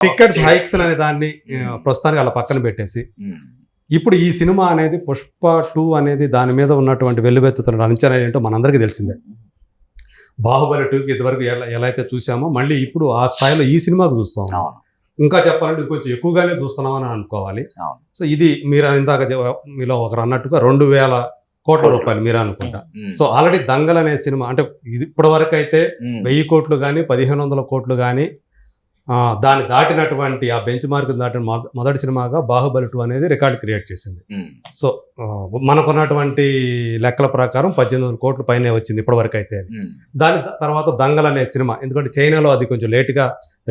Tickets hikes అనే దాన్ని ప్రస్తుతానికి అలా పక్కన పెట్టేసి ఇప్పుడు ఈ సినిమా అనేది పుష్ప 2 అనేది దాని మీద ఉన్నటువంటి వెల్లువెత్తుతున్న అంచనా ఏంటో మనందరికీ తెలిసిందే. బాహుబలి 2కి ఇదివరకు ఎలా అయితే చూసామో మళ్ళీ ఇప్పుడు ఆ స్థాయిలో ఈ సినిమాకు చూస్తాం. ఇంకా చెప్పాలంటే ఇంకొంచెం ఎక్కువగానే చూస్తున్నామని అనుకోవాలి. సో ఇది మీరు ఇందాక మీలో ఒకరు అన్నట్టుగా 2,000 కోట్ల రూపాయలు మీరు అనుకుంటా. సో ఆల్రెడీ దంగల్ అనే సినిమా అంటే ఇప్పటి వరకు అయితే 1000 కోట్లు కానీ 1500 కోట్లు కానీ దాన్ని దాటినటువంటి ఆ బెంచ్ మార్క్ దాటిన మొదటి సినిమాగా బాహుబలి 2 అనేది రికార్డ్ క్రియేట్ చేసింది. సో మనకున్నటువంటి లెక్కల ప్రకారం 1800 కోట్ల పైనే వచ్చింది ఇప్పటి వరకు అయితే. దాని తర్వాత దంగల్ అనే సినిమా ఎందుకంటే చైనాలో అది కొంచెం లేట్గా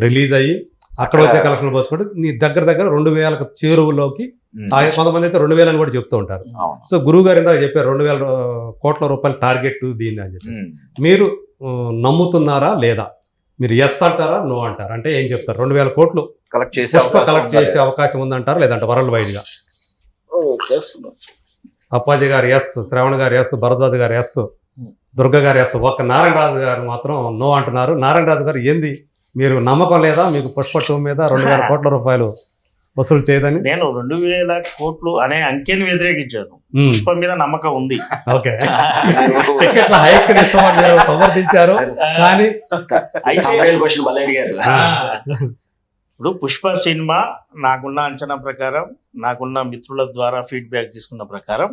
రిలీజ్ అయ్యి అక్కడ వచ్చే కలెక్షన్లు పోల్చుకుంటే నీ దగ్గర 2000 చేరువులోకి కొంతమంది అయితే 2000 అని కూడా చెప్తూ ఉంటారు. సో గురువు గారు ఇందాక చెప్పారు 2000 కోట్ల రూపాయల టార్గెట్ దీన్ని అని చెప్పేసి. మీరు నమ్ముతున్నారా లేదా? మీరు ఎస్ అంటారా నో అంటారా? అంటే ఏం చెప్తారు? 2000 కోట్లు కలెక్ట్ చేసే అవకాశం ఉందంటారా లేదంటే వరల్డ్ వైడ్ గా? అప్పాజీ గారు ఎస్, శ్రవణ్ గారు ఎస్, భరద్వాజ్ గారు ఎస్, దుర్గ గారు ఎస్, ఒక్క నారాయణ రాజు గారు మాత్రం నో అంటున్నారు. నారాయణ రాజు గారు ఏంది మీరు నమ్మకం లేదా మీకు పుష్ప 2 మీద 2000 కోట్ల రూపాయలు వసూలు చేయదని? నేను 2000 కోట్లు అనే అంకెని వ్యతిరేకించాను. పుష్ప మీద నమ్మకం ఉంది. ఓకే, టికెట్ల హైక్ ఇష్టపడ్డారు, సమర్థించారు. కానీ ఇప్పుడు పుష్ప సినిమా నాకున్న అంచనా ప్రకారం, నాకున్న మిత్రుల ద్వారా ఫీడ్బ్యాక్ తీసుకున్న ప్రకారం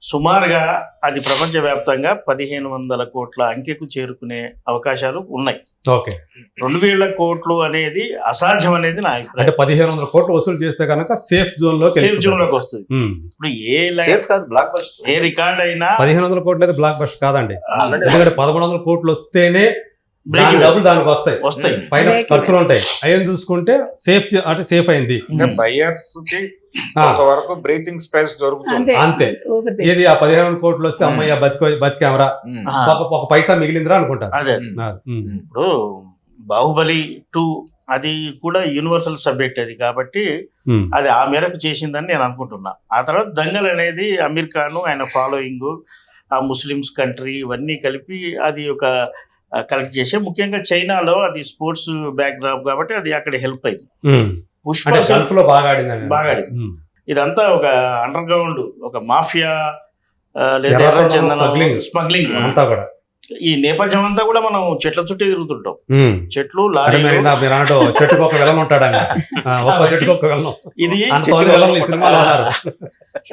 సుమారుగా అది ప్రపంచవ్యాప్తంగా 1500 కోట్ల అంకెకు చేరుకునే అవకాశాలు ఉన్నాయి. ఓకే, 2000 కోట్లు అనేది అసాధ్యం అనేది నా అభిప్రాయం. అంటే 1500 కోట్లు వసూలు చేస్తే కనుక సేఫ్ జోన్ లోకి వస్తుంది. ఇప్పుడు ఏ రికార్డ్ అయినా 1500 కోట్లు అయితే బ్లాక్ బస్టర్ కాదండి. ఎందుకంటే 1100 కోట్లు వస్తేనే డబ్బులు దానికి వస్తాయి, పైన ఖర్చులు ఉంటాయి. అయ్యని చూసుకుంటే సేఫ్ అంటే సేఫ్ అయింది. బయర్స్ కి వరకు బ్రీతింగ్ స్పేస్ దొరుకుతుంది అంతే. ఏది ఆ 1500 కోట్లు వస్తే అమ్మయ్య బతికామరా, ఒక పైసా మిగిలిందిరా అనుకుంటారు. ఇప్పుడు బాహుబలి 2 అది కూడా యూనివర్సల్ సబ్జెక్ట్ అది కాబట్టి అది ఆ మేరకు చేసిందని నేను అనుకుంటున్నా. ఆ తర్వాత దంగల్ అనేది అమీర్ ఖాన్, ఆయన ఫాలోయింగ్, ఆ ముస్లిమ్స్ కంట్రీ ఇవన్నీ కలిపి అది ఒక కలెక్ట్ చేసే, ముఖ్యంగా చైనాలో అది స్పోర్ట్స్ బ్యాక్ డ్రాప్ కాబట్టి అది అక్కడ హెల్ప్ అయింది. పుష్ప బాగా ఆడింది. ఇదంతా ఒక అండర్ గ్రౌండ్, ఒక మాఫియా లేదా స్మగ్లింగ్ అంతా కూడా. ఈ నేపథ్యం అంతా కూడా మనం చెట్ల చుట్టూ తిరుగుతుంటాం. చెట్లు, లారీ, చెట్టుకు ఒక విలన్ ఉంటాడు.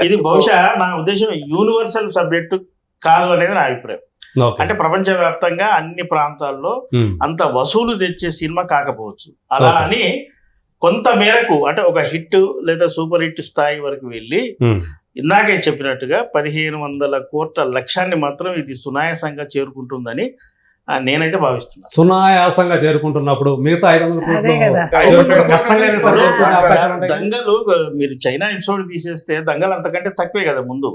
ఇది బహుశా నా ఉద్దేశం యూనివర్సల్ సబ్జెక్టు కాదు అనేది నా అభిప్రాయం. అంటే ప్రపంచవ్యాప్తంగా అన్ని ప్రాంతాల్లో అంత వసూలు తెచ్చే సినిమా కాకపోవచ్చు. అలా అని కొంత మేరకు అంటే ఒక హిట్ లేదా సూపర్ హిట్ స్థాయి వరకు వెళ్ళి ఇందాకే చెప్పినట్టుగా 1500 కోట్ల లక్ష్యాన్ని మాత్రం ఇది సునాయాసంగా చేరుకుంటుందని నేనైతే భావిస్తున్నాను. సునాయాసంగా చేరుకుంటున్నప్పుడు మిగతా 500 దంగలు మీరు చైనా ఎపిసోడ్ తీసేస్తే దంగల్ అంతకంటే తక్కువే కదా. ముందు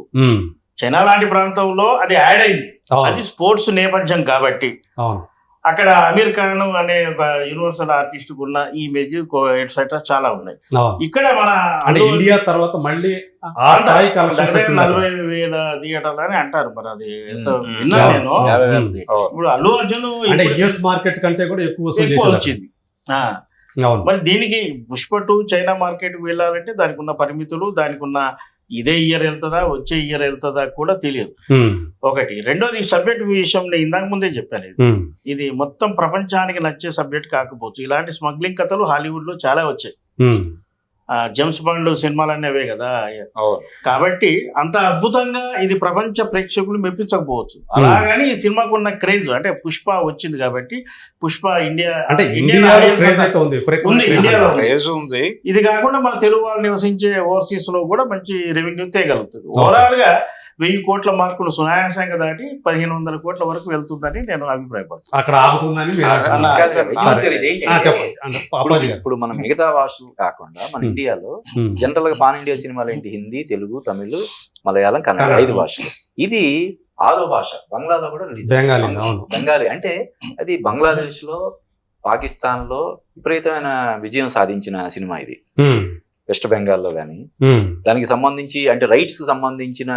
చైనా లాంటి ప్రాంతంలో అది యాడ్ అయింది. అది స్పోర్ట్స్ నేపథ్యం కాబట్టి అక్కడ అమీర్ ఖాన్ అనే ఒక యూనివర్సల్ ఆర్టిస్ట్ ఉన్న ఇమేజ్ ఎట్సెట్రా చాలా ఉన్నాయి. ఇక్కడ మన ఇండియా తర్వాత మళ్ళీ 40,000 థియేటర్లు అని అంటారు. మరి అది విన్నా నేను. ఇప్పుడు అల్లు అర్జున్ యుఎస్ మార్కెట్ కంటే కూడా ఎక్కువ వచ్చింది. మరి దీనికి పుష్ప 2 చైనా మార్కెట్ వెళ్ళాలంటే దానికి ఉన్న పరిమితులు, దానికి ఉన్న ఇదే ఇయర్ వెళ్తుందా వచ్చే ఇయర్ వెళ్తుందా కూడా తెలియదు. ఒకటి. రెండోది ఈ సబ్జెక్ట్ విషయం నేను ఇందాక ముందే చెప్పాను. ఇది మొత్తం ప్రపంచానికి నచ్చే సబ్జెక్ట్ కాకపోవచ్చు. ఇలాంటి స్మగ్లింగ్ కథలు హాలీవుడ్ లో చాలా వచ్చాయి. జేమ్స్ బాండ్ సినిమాలు అనేవే కదా. కాబట్టి అంత అద్భుతంగా ఇది ప్రపంచ ప్రేక్షకులు మెప్పించకపోవచ్చు. అలాగని ఈ సినిమాకు ఉన్న క్రేజ్ అంటే పుష్ప వచ్చింది కాబట్టి పుష్ప ఇండియా అంటే ఉంది. ఇది కాకుండా మన తెలుగు వాళ్ళు నివసించే ఓవర్సీస్ లో కూడా మంచి రెవెన్యూ తేగలుగుతుంది. ఓవరాల్ గా 1000 కోట్ల మార్కులు సునాయాసంగా దాటి 1500 కోట్ల వరకు వెళ్తుందని నేను అభిప్రాయపడుతున్నాను. అక్కడ ఆగుతుందని ఇప్పుడు మనం మిగతా భాషలు కాకుండా మన ఇండియాలో జనరల్ గా పాన్ ఇండియా సినిమాలు ఏంటి? హిందీ, తెలుగు, తమిళ్, మలయాళం, కన్నడ 5 భాషలు. ఇది 6వ భాష. బంగ్లాలో కూడా బెంగాలీ. అంటే అది బంగ్లాదేశ్ లో, పాకిస్తాన్ లో విపరీతమైన విజయం సాధించిన సినిమా ఇది. వెస్ట్ బెంగాల్లో కానీ దానికి సంబంధించి అంటే రైట్స్ సంబంధించిన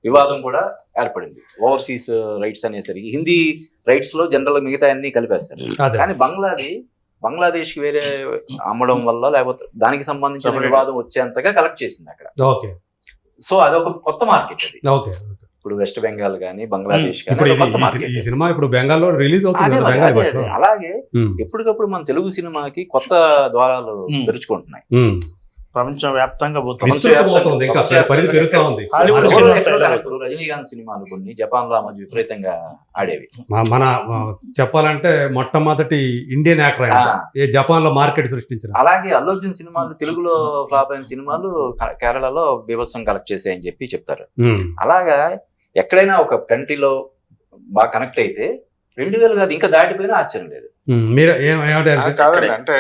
వివాదం కూడా ఏర్పడింది. ఓవర్సీస్ రైట్స్ అనేసరికి హిందీ రైట్స్ లో జనరల్ మిగతా అన్ని కలిపేస్తారు. కానీ బంగ్లాది బంగ్లాదేశ్ కి వేరే అమ్మడం వల్ల లేకపోతే దానికి సంబంధించిన Separate. వివాదం వచ్చేంతగా కలెక్ట్ చేసింది అక్కడ. ఓకే సో అదొక కొత్త మార్కెట్ అది. ఓకే. ఇప్పుడు వెస్ట్ బెంగాల్ కానీ బంగ్లాదేశ్ కానీ ఇప్పుడు అదొక కొత్త ఈ మార్కెట్. సినిమా ఇప్పుడు బెంగాల్లో రిలీజ్ అవుతుంది అదే కదా మరి, బెంగాలీ అదే, భాషలో. అదే. అలాగే ఉమ్, ఎప్పటికప్పుడు మన తెలుగు సినిమాకి కొత్త ద్వారాలు తెరుచుకుంటున్నాయి. ఉమ్. ప్రపంచం వ్యాప్తంగా పోతుంది. విస్తృతమవుతుంది, ఇంకా పరిధి పెరుగుతా ఉంది. Hollywood market. సినిమా ఎక్కడో style. ఇప్పుడు రజనీకాంత్ సినిమాలు కొన్ని జపాన్ లో ఆ మధ్య విపరీతంగా ఆడేవి. మన చెప్పాలంటే మొట్టమొదటి ఇండియన్ యాక్టర్ ఆయన ఆ. ఏ జపాన్ లో మార్కెట్ సృష్టించిన. అలాగే అల్లు అర్జున్ సినిమాలు తెలుగులో ఫ్లాప్ అయిన సినిమాలు కేరళలో బీభత్సం కలెక్ట్ చేసాయని చెప్పి చెప్తారు. ఉమ్, అలాగా ఎక్కడైనా ఒక కంట్రీలో బాగా కనెక్ట్ అయితే 2000 కాదు ఇంకా దాటిపోయినా ఆశ్చర్యం లేదు. ఉమ్. మీరు ఏమంటారు అది కాదండి, అంటే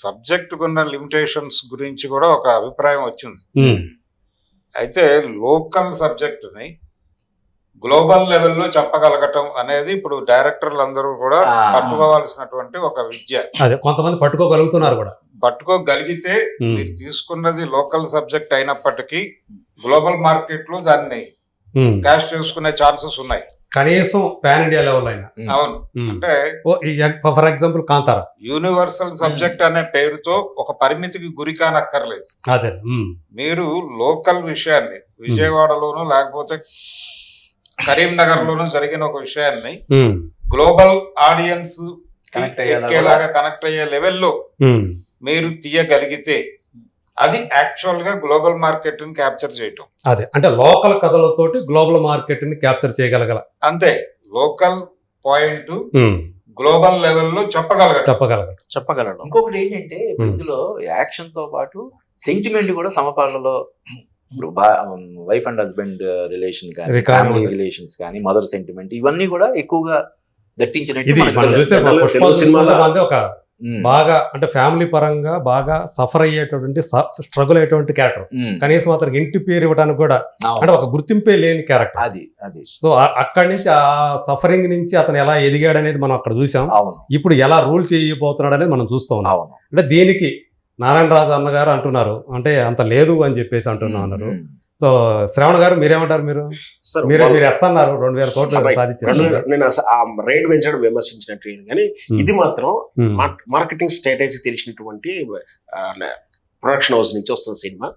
సబ్జెక్ట్ ఉన్న లిమిటేషన్స్ గురించి కూడా ఒక అభిప్రాయం వచ్చింది. ఉమ్, అయితే లోకల్ సబ్జెక్ట్ ని గ్లోబల్ లెవెల్లో చెప్పగలగటం అనేది ఇప్పుడు డైరెక్టర్లు అందరూ కూడా ఆ. పట్టుకోవాల్సినటువంటి ఒక విద్య. అదే కొంతమంది పట్టుకోగలుగుతున్నారు కూడా. పట్టుకోగలిగితే ఉమ్, మీరు తీసుకున్నది లోకల్ సబ్జెక్ట్ అయినప్పటికీ గ్లోబల్ మార్కెట్ లో దాన్ని ఉమ్. క్యాష్ చేసుకునే ఛాన్సెస్ ఉన్నాయి. కనీసం పాన్ ఇండియా లెవెల్ అయినా. అవును, ఉమ్. అంటే for example Kantara. Universal subject అనే పేరుతో ఒక పరిమితికి గురి కానక్కర్లేదు. అదే. ఉమ్, మీరు లోకల్ విషయాన్ని విజయవాడలోనూ లేకపోతే కరీంనగర్ లోనూ జరిగిన ఒక విషయాన్ని ఉమ్, గ్లోబల్ ఆడియన్స్ Connect అయ్యేలా ఎక్కేలాగా కనెక్ట్ అయ్యే లెవెల్లో ఉమ్. మీరు తీయగలిగితే అది యాక్చువల్ గా గ్లోబల్ మార్కెట్ ని క్యాప్చర్ చేయటం. అదే అంటే లోకల్ కథలతోటి గ్లోబల్ మార్కెట్ ని క్యాప్చర్ చేయగలగల. అంతే, లోకల్ పాయింట్ ఉమ్, గ్లోబల్ లెవెల్లో చెప్పగలగటం. చెప్పగలడు. ఇంకొకటి ఏంటంటే ఇప్పుడు ఇందులో యాక్షన్ తో పాటు సెంటిమెంట్ కూడా సమపాలలో ఇప్పుడు వైఫ్ అండ్ హస్బెండ్ రిలేషన్ కానీ Recurrent ఫ్యామిలీ ఉంటుంది. రిలేషన్స్ కానీ మదర్ సెంటిమెంట్ ఇవన్నీ కూడా ఎక్కువగా దట్టించినట్టు ఇది మనకు మనం చూస్తే తెలుస్తుంది. తెలుగు పుష్ప సినిమాలో మంది ఒక ఉమ్, బాగా అంటే ఫ్యామిలీ పరంగా బాగా సఫర్ అయ్యేటువంటి స్ట్రగుల్ అయ్యేటువంటి క్యారెక్టర్. ఉమ్, కనీసం అతనికి ఇంటి పేరు ఇవ్వడానికి కూడా అవును. అంటే ఒక గుర్తింపే లేని క్యారెక్టర్. అది సో అక్కడి నుంచి ఆ సఫరింగ్ నుంచి అతను ఎలా ఎదిగాడు అనేది మనం అక్కడ చూసాం. అవును ఇప్పుడు ఎలా రూల్ చేయబోతున్నాడు అనేది మనం చూస్తూ ఉన్నాం. అవును అంటే దీనికి నారాయణరాజు అన్నగారు అంటున్నారు అంటే అంత లేదు అని చెప్పేసి అంటున్నా అన్నారు. ఉమ్, సో శ్రవణ్ గారు మీరేమంటారు? మీరు సార్, మీరు ఎస్తున్నారు 2000 కోట్లు సాధించారు. నేను ఆ రేట్ పెంచడం విమర్శించినట్టు కానీ ఇది మాత్రం మార్కెటింగ్ స్ట్రాటజీ తెలిసినటువంటి ప్రొడక్షన్ హౌస్ నుంచి వస్తున్న సినిమా.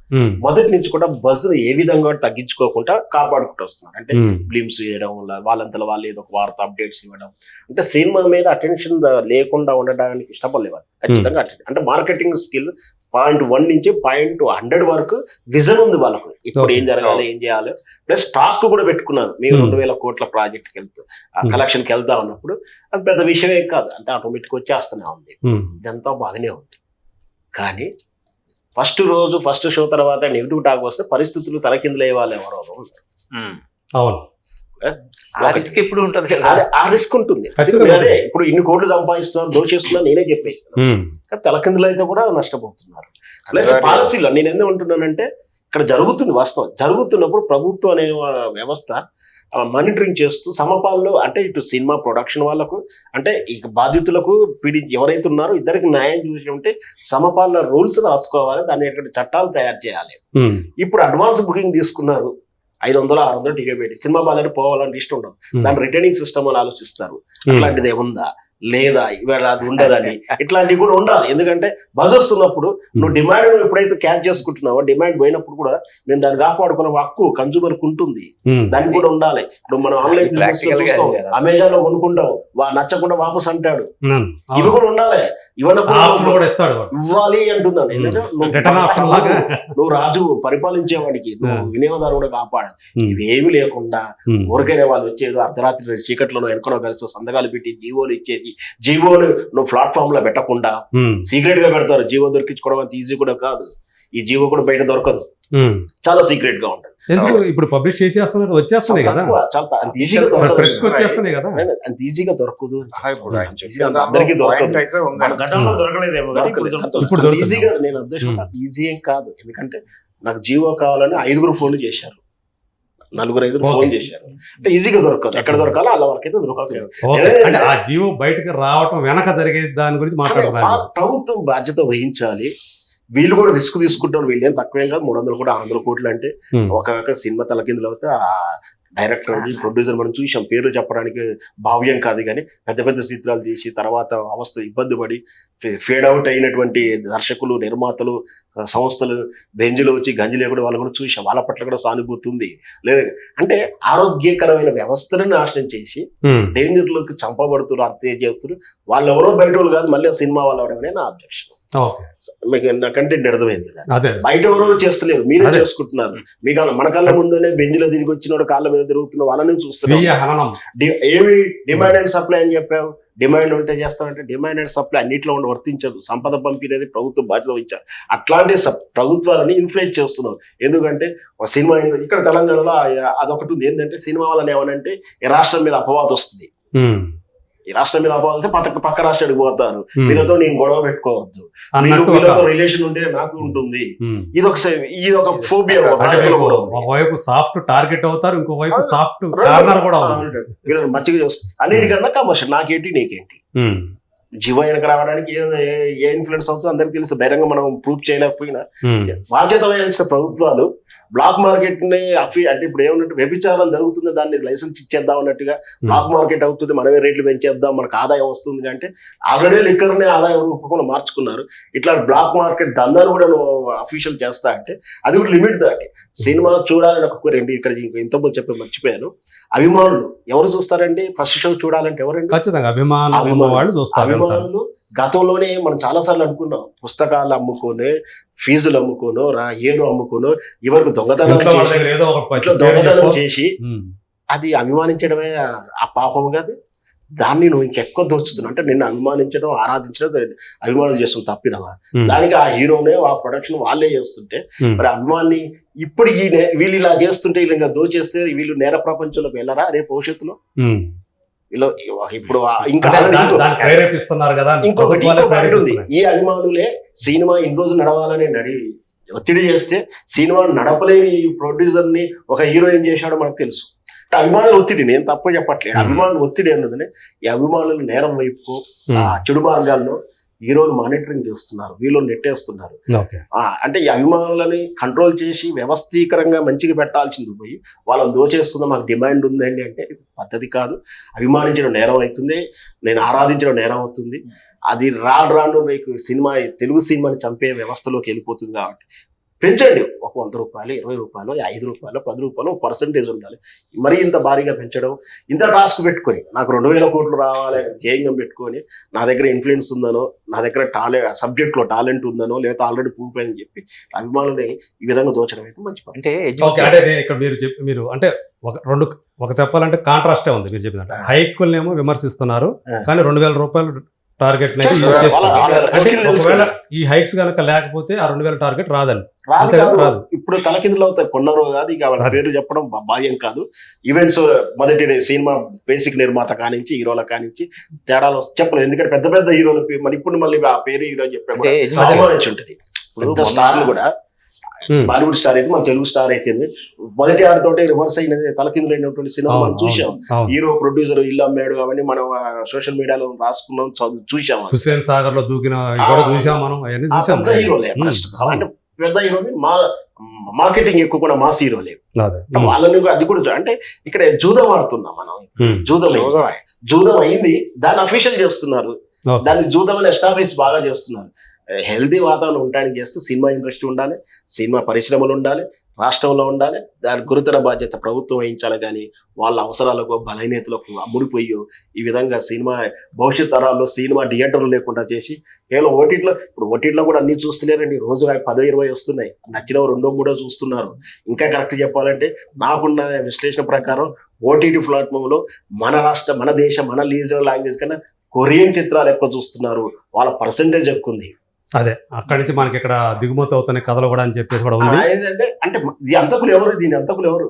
మొదటి నుంచి కూడా బజ్ ఏ విధంగా తగ్గించుకోకుండా కాపాడుకుంటూ వస్తున్నారు. అంటే బ్లిమ్స్ వేయడం వల్ల వాళ్ళంతలో వాళ్ళు ఏదో ఒక వార్త అప్డేట్స్ ఇవ్వడం, అంటే సినిమా మీద అటెన్షన్ లేకుండా ఉండడానికి ఇష్టపడలేదు. ఖచ్చితంగా అంటే మార్కెటింగ్ స్కిల్ .1 నుంచి .100 వరకు విజన్ ఉంది వాళ్ళకు. ఇప్పుడు ఏం జరగాలి, ఏం చేయాలి, ప్లస్ టాస్క్ కూడా పెట్టుకున్నారు. మేము 2000 కోట్ల ప్రాజెక్ట్కి వెళ్తూ కలెక్షన్కి వెళ్తా ఉన్నప్పుడు అది పెద్ద విషయమే కాదు, అంటే ఆటోమేటిక్ వచ్చేస్తూనే ఉంది. ఇదంతా బాగానే ఉంది. కానీ ఫస్ట్ షో తర్వాత నెగిటివ్ టాక్ వస్తే పరిస్థితులు తలకిందులయ్యే వాళ్ళు ఎవరో ఉన్నారు. అవును, ఆ రిస్క్ ఎప్పుడు ఉంటది కదా. ఆ రిస్క్ ఉంటుంది. ఖచ్చితంగా అదే ఇప్పుడు ఇన్ని కోట్లు సంపాదిస్తున్నారు, దోషిస్తున్నారు నేనే చెప్పేసి, కానీ తలకిందులు అయితే కూడా నష్టపోతున్నారు. ప్లస్ పాలసీలో నేను ఎందుకు ఉంటున్నానంటే ఇక్కడ జరుగుతుంది, వాస్తవం జరుగుతున్నప్పుడు ప్రభుత్వం అనే వ్యవస్థ మానిటరింగ్ చేస్తూ సమపాల్లో, అంటే ఇటు సినిమా ప్రొడక్షన్ వాళ్ళకు, అంటే ఈ బాధితులకు ఎవరైతే ఉన్నారో ఇద్దరికి న్యాయం చూసి ఉంటే సమపాల రూల్స్ రాసుకోవాలి, దాని చట్టాలు తయారు చేయాలి. ఇప్పుడు అడ్వాన్స్ బుకింగ్ తీసుకున్నారు, 500-600 టికెట్ పెట్టి సినిమా బాగాలంటే పోవాలంటే ఇష్టం ఉండదు. దాని రిటర్నింగ్ సిస్టమ్ అని ఆలోచిస్తారు. అట్లాంటిది ఏముందా లేదా, ఇవాళ అది ఉండదని, ఇట్లాంటివి కూడా ఉండాలి. ఎందుకంటే బజ్ వస్తున్నప్పుడు నువ్వు డిమాండ్ ఎప్పుడైతే క్యాచ్ చేసుకుంటున్నావో, డిమాండ్ పోయినప్పుడు కూడా నేను దాన్ని కాపాడుకునే హక్కు కన్జ్యూమర్ కు ఉంటుంది, దానికి కూడా ఉండాలి. ఇప్పుడు మనం ఆన్లైన్ బిజినెస్ లో చూస్తాం, అమెజాన్ లో కొనుక్కుంటాం, నచ్చకుండా వాపస్ అంటాడు, ఇవి కూడా ఉండాలి. ఇవ్వాలి అంటున్నాను. నువ్వు రాజు పరిపాలించేవాడికి, నువ్వు వినియోగదారుడు కాపాడాలి. ఇవేమి లేకుండా ఊరికైనా వాళ్ళు వచ్చేది అర్ధరాత్రి చీకట్లో ఎనుకనో కలిసి సంతకాలు పెట్టి జీవోలు ఇచ్చేసి, జీవోలు నువ్వు ప్లాట్ఫామ్ లో పెట్టకుండా సీక్రెట్ గా పెడతారు. జీవో దొరికించుకోవడం అంత ఈజీ కూడా కాదు. ఈ జీవో కూడా బయట దొరకదు, చాలా సీక్రెట్ గా ఉంటుంది. ఎందుకు ఇప్పుడు పబ్లిష్ చేసేస్తున్నారు, వచ్చేస్తున్నాయి కదా, అంత ఈజీగా వచ్చేస్తున్నాయి కదా, అంత ఈజీగా దొరకదు. అందరికీ దొరకదు. మన గతంలో దొరకలేదేమో కానీ ఇప్పుడు దొరుకుతుంది. ఈజీగా నేను ఉద్దేశం ఈజీ ఏం కాదు. ఎందుకంటే నాకు జీవో కావాలని 5 ఫోన్లు చేశారు, 4-5 ఫోన్ చేశారు. అంటే ఈజీగా దొరకదు, ఎక్కడ దొరకాలో అలా వరకైతే దొరకదు. అంటే ఆ జీవో బయటకు రావటం వెనక జరిగే దాని గురించి మాట్లాడుతున్నారు. ప్రభుత్వం బాధ్యత వహించాలి. వీళ్ళు కూడా రిస్క్ తీసుకుంటారు, వీళ్ళు ఏం తక్కువేం కాదు. 300 కోట్లు 600 కోట్లు అంటే ఒక సినిమా తలకిందులు అవుతే డైరెక్టర్ ప్రొడ్యూసర్ మనం చూసాం, పేర్లు చెప్పడానికి భావ్యం కాదు కానీ పెద్ద పెద్ద చిత్రాలు చేసి తర్వాత అవస్థ ఇబ్బంది పడి ఫేడ్ అవుట్ అయినటువంటి దర్శకులు, నిర్మాతలు, సంస్థలు బెంజ్లో వచ్చి గంజి లేకుండా వాళ్ళు కూడా చూసాం. వాళ్ళ పట్ల కూడా సానుభూతి ఉంది. లేదు అంటే ఆరోగ్యకరమైన వ్యవస్థలను నాశనం చేసి డేంజర్లోకి చంపబడుతున్నారు, హత్య చేస్తున్నారు. వాళ్ళు ఎవరో బయట వాళ్ళు కాదు, మళ్ళీ ఆ సినిమా వాళ్ళు అవడమే నా అబ్జెక్షన్. మీకు నా కంటెంట్ అర్థమైంది కదా, బయట ఎవరో చేస్తలేరు, మీరే చేసుకుంటున్నారు. మీ కళ్ళ మన కళ్ళ ముందునే బెంజ్లో తిరిగి వచ్చిన కాళ్ళ మీద తిరుగుతున్న వాళ్ళని చూస్తున్నారు. ఏమి డిమాండ్ అండ్ సప్లై అని చెప్పావు, డిమాండ్ ఉంటే చేస్తామంటే డిమాండ్ అండ్ సప్లై అన్నింటిలో ఉండి వర్తించదు. సంపద పంపిణీ ప్రభుత్వం బాధ్యత వహించారు. అట్లాంటి ప్రభుత్వాలని ఇన్ఫ్లుయెన్స్ చేస్తున్నారు. ఎందుకంటే ఒక సినిమా ఇక్కడ తెలంగాణలో అదొకటి ఉంది, ఏంటంటే సినిమా వల్ల ఏమనంటే ఈ రాష్ట్రం మీద అపవాదం వస్తుంది. ఈ రాష్ట్రం మీద అపవాదం వస్తే పక్క రాష్ట్రానికి పోతారు, వీళ్ళతో నేను గొడవ పెట్టుకోవద్దు, వీళ్ళతో రిలేషన్ ఉంటే నాకు ఉంటుంది. ఇది ఒక ఫోబియా. ఒకవైపు సాఫ్ట్ టార్గెట్ అవుతారు, ఇంకోవైపు సాఫ్ట్ కార్నర్ కూడా వీళ్ళని మంచిగా చేసుకో. అన్నిటికన్నా కమర్షియల్, నాకేంటి నీకేంటి. జీవ వెనక రావడానికి ఏ ఇన్ఫ్లుయెన్స్ అవుతుందో అందరికి తెలుసు. బహిరంగ మనం ప్రూఫ్ చేయలేకపోయినా బాధ్యత వహించిన ప్రభుత్వాలు బ్లాక్ మార్కెట్ ని అంటే ఇప్పుడు ఏమన్నట్టు వ్యభిచారం జరుగుతుంది, దాన్ని లైసెన్స్ ఇచ్చేద్దాం అన్నట్టుగా బ్లాక్ మార్కెట్ అవుతుంది, మనమే రేట్లు పెంచేద్దాం, మనకు ఆదాయం వస్తుంది అంటే ఆల్రెడీ లిక్కర్నే ఆదాయం రూపంలో మార్చుకున్నారు. ఇట్లా బ్లాక్ మార్కెట్ దందాలు కూడా అఫీషియల్ చేస్తా అంటే అది కూడా లిమిట్ దాటి సినిమా చూడాలని ఒక రెండు ఇక్కడ ఇంతకుముందు చెప్పి మర్చిపోయాను. అభిమానులు ఎవరు చూస్తారండి ఫస్ట్ షో చూడాలంటే? ఎవరండి? ఖచ్చితంగా అభిమానులు. గతంలోనే మనం చాలా సార్లు అనుకున్నాం, పుస్తకాలు అమ్ముకోనే, ఫీజులు అమ్ముకోనో, ఏదో అమ్ముకోనో, ఎవరికి దొంగతనం చేసి అది అభిమానించడమే ఆ పాపం కాదు. దాన్ని నువ్వు ఇంకెక్కువ దోచుతున్నావు అంటే నిన్ను అభిమానించడం, ఆరాధించడం, అభిమానం చేస్తున్న తప్పిదమా? దానికి ఆ హీరోనే ఆ ప్రొడక్షన్ వాళ్ళే చేస్తుంటే మరి అభిమాని ఇప్పుడు వీళ్ళు ఇలా చేస్తుంటే వీళ్ళు ఇంకా దోచేస్తే వీళ్ళు నేర ప్రపంచంలోకి వెళ్ళరా రేపు భవిష్యత్తులో? ఇప్పుడు ఇంకా ప్రేరేపిస్తున్నారు కదా. ఈ అభిమానులే సినిమా ఇన్ని రోజులు నడవాలని ఒత్తిడి చేస్తే సినిమా నడపలేని ప్రొడ్యూసర్ ని ఒక హీరో ఏం చేశాడో మనకు తెలుసు. అభిమానుల ఒత్తిడి, నేను తప్ప చెప్పట్లేదు, అభిమానుల ఒత్తిడి అన్నదని ఈ అభిమానులు నేరం వైపు చెడు మార్గాల్లో హీరోలు మానిటరింగ్ చేస్తున్నారు, వీళ్ళు నెట్టేస్తున్నారు. అంటే ఈ అభిమానులని కంట్రోల్ చేసి వ్యవస్థీకరంగా మంచిగా పెట్టాల్సింది పోయి వాళ్ళని దోచేస్తుందా, మాకు డిమాండ్ ఉందండి అంటే పద్ధతి కాదు. అభిమానించడం నేరం అవుతుంది, నేను ఆరాధించడం నేరం అవుతుంది. అది రాను మీకు సినిమా, తెలుగు సినిమాని చంపే వ్యవస్థలోకి వెళ్ళిపోతుంది. కాబట్టి పెంచండి, ఒక 100 రూపాయలు, 20 రూపాయలు, 5 రూపాయలు, 10 రూపాయలు పర్సంటేజ్ ఉండాలి. మరీ ఇంత భారీగా పెంచడం, ఇంత టాస్క్ పెట్టుకొని నాకు 2000 కోట్లు రావాలి ధ్యేయంగా పెట్టుకొని నా దగ్గర ఇన్ఫ్లుయెన్స్ ఉందనో, నా దగ్గర సబ్జెక్ట్లో టాలెంట్ ఉందనో, లేదా ఆల్రెడీ ప్రూఫ్ అని చెప్పి అభిమానులని ఈ విధంగా దోచడం అయితే మంచి పని. అంటే నేను ఇక్కడ మీరు అంటే ఒక చెప్పాలంటే కాంట్రాస్టే ఉంది. మీరు చెప్పినట్టు హైకుల్నేమో విమర్శిస్తున్నారు, కానీ 2000 రూపాయలు టార్గెట్ ఒకవేళ ఈ హైక్స్ కనుక లేకపోతే ఆ 2000 టార్గెట్ రాదండి. రాదు. ఇప్పుడు తలకిందులు అవుతాయి, కొన్నరు కాదు. ఇక పేరు చెప్పడం భాగ్యం కాదు. ఈవెంట్స్ మొదటి సినిమా బేసిక్ నిర్మాత కానించి హీరోల కానించి తేడాలు చెప్పలేదు. ఎందుకంటే పెద్ద పెద్ద హీరోలు మరి ఇప్పుడు మళ్ళీ ఆ పేరు హీరో చెప్పే అభిమానించి ఉంటుంది. ఇప్పుడు స్టార్లు కూడా బాలీవుడ్ స్టార్ అయితే మన తెలుగు స్టార్ అయితే మొదటి ఆడితోటే రివర్స్ అయినది తలకిందులు అయినటువంటి సినిమా మనం చూసాం. హీరో ప్రొడ్యూసర్ ఇల్లు అమ్మాడు అవన్నీ మనం సోషల్ మీడియాలో రాసుకున్నాం, చూసాం. హుస్సేన్ సాగర్ లో దూకిన చూసాం మనం. హీరోలే అంటే పెద్ద హీరోని మార్కెటింగ్ ఎక్కువ కూడా మాస్ హీరోలే వాళ్ళని అది కూడా. అంటే ఇక్కడ జూదం ఆడుతున్నాం మనం, జూదం అయింది, దాన్ని అఫీషియల్ చేస్తున్నారు, దాన్ని జూదం అని ఎస్టాబ్లిష్ బాగా చేస్తున్నారు. హెల్దీ వాతావరణం ఉండడానికి చేస్తే సినిమా ఇండస్ట్రీ ఉండాలి, సినిమా పరిశ్రమలు ఉండాలి, రాష్ట్రంలో ఉండాలి. దాని గురుతర బాధ్యత ప్రభుత్వం వహించాలి. కానీ వాళ్ళ అవసరాలకు బలహీనతలకు అమ్ముడిపోయి ఈ విధంగా సినిమా భవిష్యత్ తరాల్లో సినిమా థియేటర్లు లేకుండా చేసి కేవలం ఓటీటీలో కూడా అన్ని చూస్తలేరండి. రోజు 10-20 వస్తున్నాయి, నచ్చిన 2-3 చూస్తున్నారు. ఇంకా కరెక్ట్ చెప్పాలంటే నాకున్న విశ్లేషణ ప్రకారం ఓటీటీ ప్లాట్ఫామ్లో మన దేశం, మన రీజనల్ లాంగ్వేజ్ కన్నా కొరియన్ చిత్రాలు ఎక్కువ చూస్తున్నారు, వాళ్ళ పర్సంటేజ్ ఎక్కువ ఉంది. అదే అక్కడి నుంచి మనకి ఇక్కడ దిగుమతి అవుతున్న కథలు కూడా అని చెప్పేసి కూడా ఉంది. అంటే అంతకులు ఎవరు, దీని అంతకులు ఎవరు?